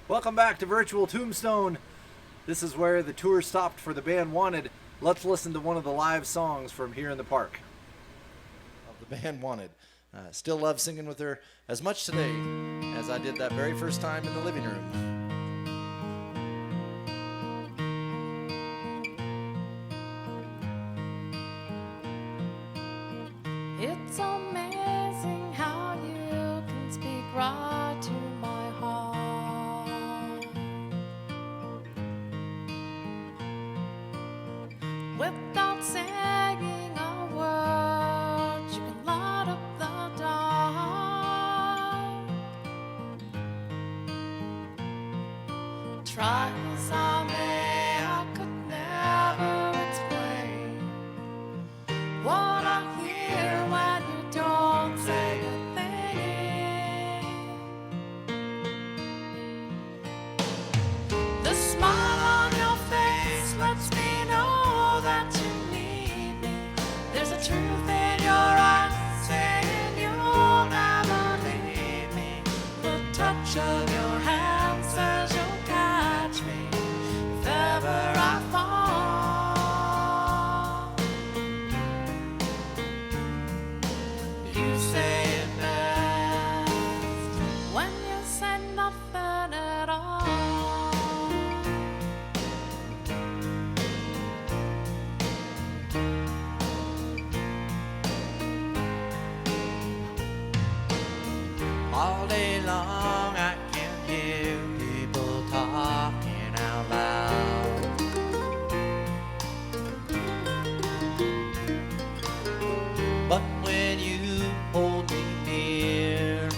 Welcome back to Virtual Tombstone. This is where the tour stopped for the band Wanted. Let's listen to one of the live songs from here in the park. Of the band Wanted. Still love singing with her as much today as I did that very first time in the living room. It's amazing how you can speak right to my heart without saying a word. You can light up the dark. Try as I may, I could never explain what I hear when you don't say a thing. The smile on your face lets me know that you need me. There's a truth in your eyes saying you'll never leave me. The touch of your hand says you'll catch me if ever I fall. You say it best when you say nothing at all. All day long I can hear people talking out loud. But when you hold me near,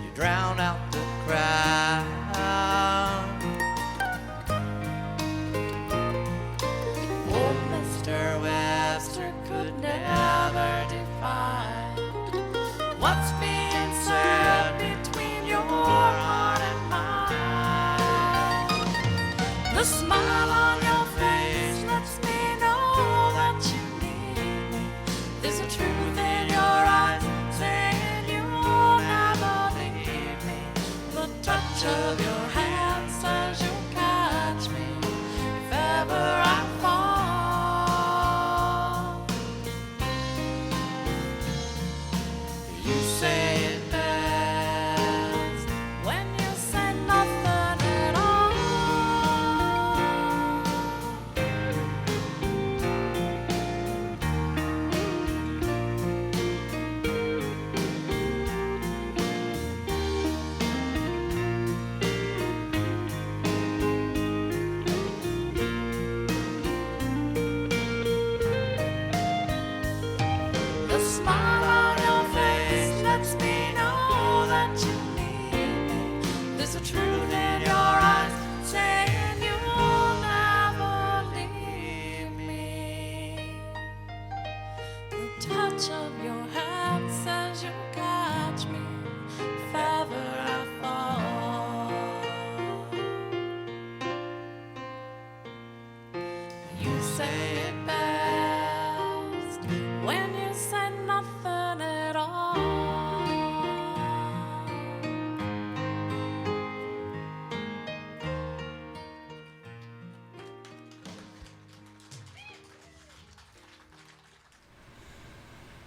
you drown out the crowd. Old Mr. Webster could never define what's being said between your heart and mine. The smile on your face lets me know that you need me. There's a truth in your eyes saying you'll never leave me. The touch of your hand says you'll catch me if ever I fall. You say it best when you say nothing at all. The smile on your face lets me know that you need me. There's a truth in your eyes saying you'll never leave me. The touch of your hand says you'll catch me if ever I fall. You say it best when you say nothing at all.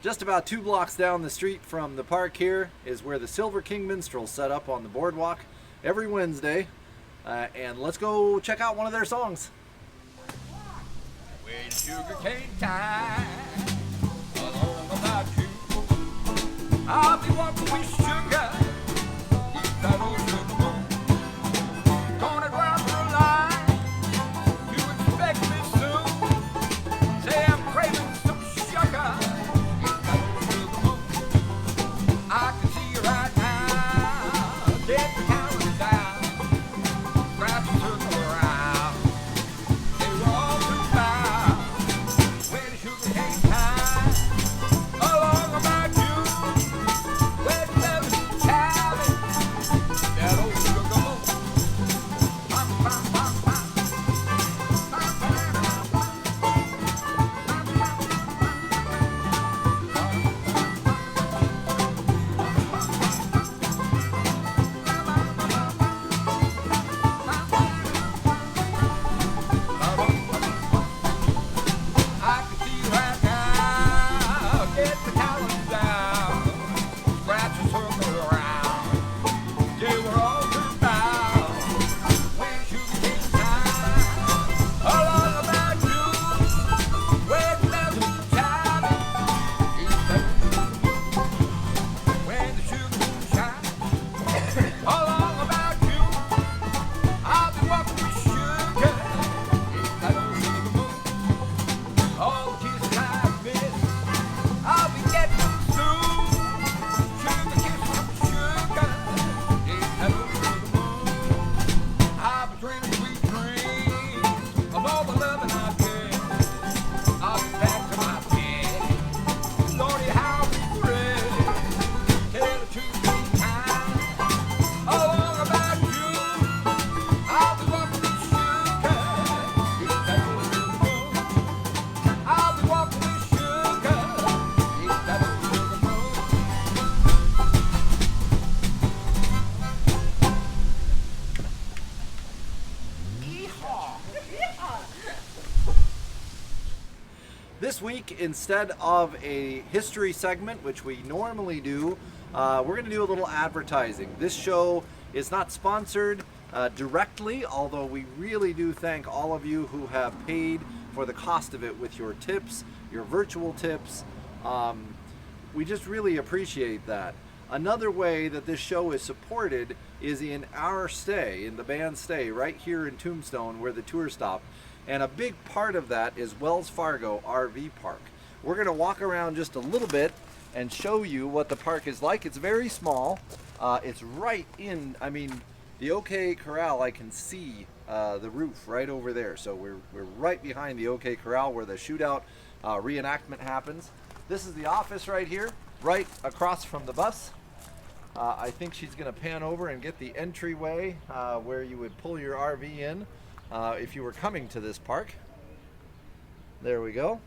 Just about 2 blocks down the street from the park here is where the Silver King Minstrels set up on the boardwalk every Wednesday. And let's go check out one of their songs. When sugarcane time, along about you, I'll be walking with sugar, eat that old sugar bone. Gonna drive through line, you expect me soon. Say I'm craving some sugar, eat that old sugar bone. I can see you right now, get the calories down, grab some sugar around. They were all too loud when the sugarcane time, along about you, where the this week, instead of a history segment, which we normally do, we're going to do a little advertising. This show is not sponsored directly, although we really do thank all of you who have paid for the cost of it with your tips, your virtual tips. We just really appreciate that. Another way that this show is supported is in our stay, in the band stay, right here in Tombstone where the tour stopped. And a big part of that is Wells Fargo RV Park. We're going to walk around just a little bit and show you what the park is like. It's very small. It's right in, I mean, the OK Corral, I can see the roof right over there. So we're right behind the OK Corral where the shootout reenactment happens. This is the office right here, right across from the bus. I think she's going to pan over and get the entryway where you would pull your RV in if you were coming to this park. There we go.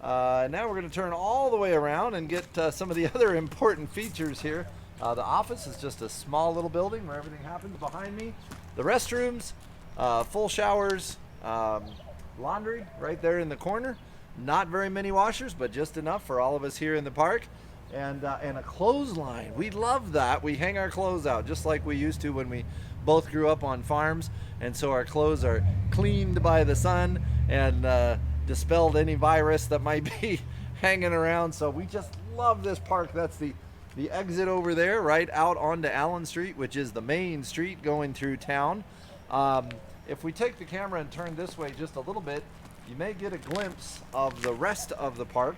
Now we're going to turn all the way around and get some of the other important features here. The office is just a small little building where everything happens behind me. The restrooms, full showers, laundry right there in the corner. Not very many washers, but just enough for all of us here in the park. And a clothesline. We love that. We hang our clothes out just like we used to when we both grew up on farms. And so our clothes are cleaned by the sun and dispelled any virus that might be hanging around. So we just love this park. That's the exit over there, right out onto Allen Street, which is the main street going through town. If we take the camera and turn this way just a little bit, you may get a glimpse of the rest of the park.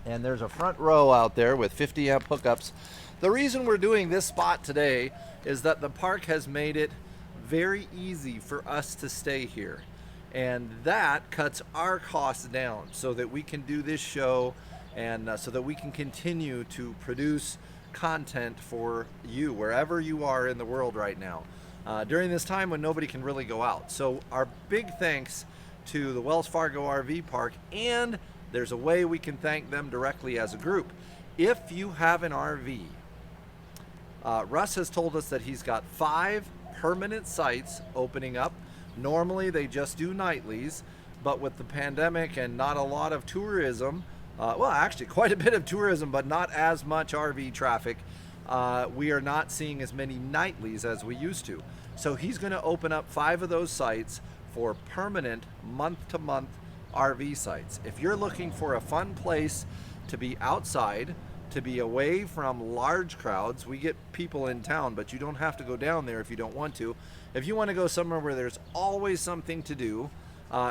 And there's a front row out there with 50 amp hookups. The reason we're doing this spot today is that the park has made it very easy for us to stay here. And that cuts our costs down so that we can do this show and so that we can continue to produce content for you wherever you are in the world right now during this time when nobody can really go out. So our big thanks to the Wells Fargo RV Park, and there's a way we can thank them directly as a group. If you have an RV, Russ has told us that he's got 5 permanent sites opening up. Normally they just do nightlies, but with the pandemic and not a lot of tourism, well, actually quite a bit of tourism, but not as much RV traffic, we are not seeing as many nightlies as we used to. So he's going to open up 5 of those sites for permanent month-to-month RV sites. If you're looking for a fun place to be outside, to be away from large crowds, we get people in town, but you don't have to go down there if you don't want to. If you want to go somewhere where there's always something to do,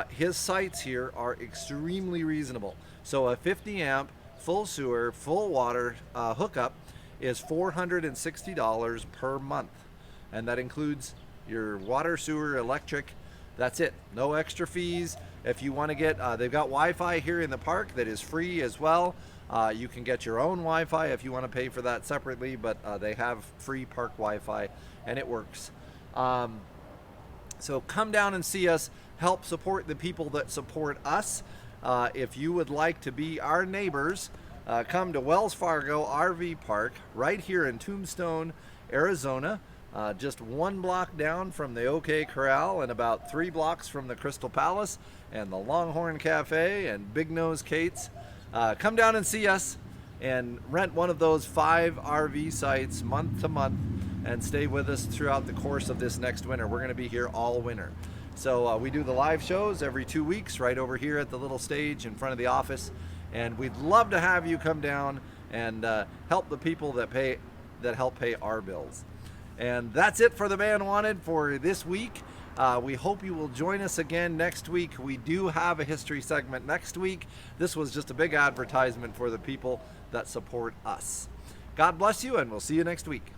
his sites here are extremely reasonable. So a 50 amp, full sewer, full water hookup is $460 per month. And that includes your water, sewer, electric. That's it. No extra fees. If you want to get, they've got Wi-Fi here in the park that is free as well. You can get your own Wi-Fi if you want to pay for that separately, but they have free park Wi-Fi and it works. So come down and see us. Help support the people that support us. If you would like to be our neighbors, come to Wells Fargo RV Park right here in Tombstone, Arizona. Just 1 block down from the OK Corral and about 3 blocks from the Crystal Palace and the Longhorn Cafe and Big Nose Kate's. Come down and see us and rent one of those 5 RV sites month to month and stay with us throughout the course of this next winter. We're going to be here all winter. So we do the live shows every 2 weeks right over here at the little stage in front of the office. And we'd love to have you come down and help the people that help pay our bills. And that's it for the Band Wanted for this week. We hope you will join us again next week. We do have a history segment next week. This was just a big advertisement for the people that support us. God bless you, and we'll see you next week.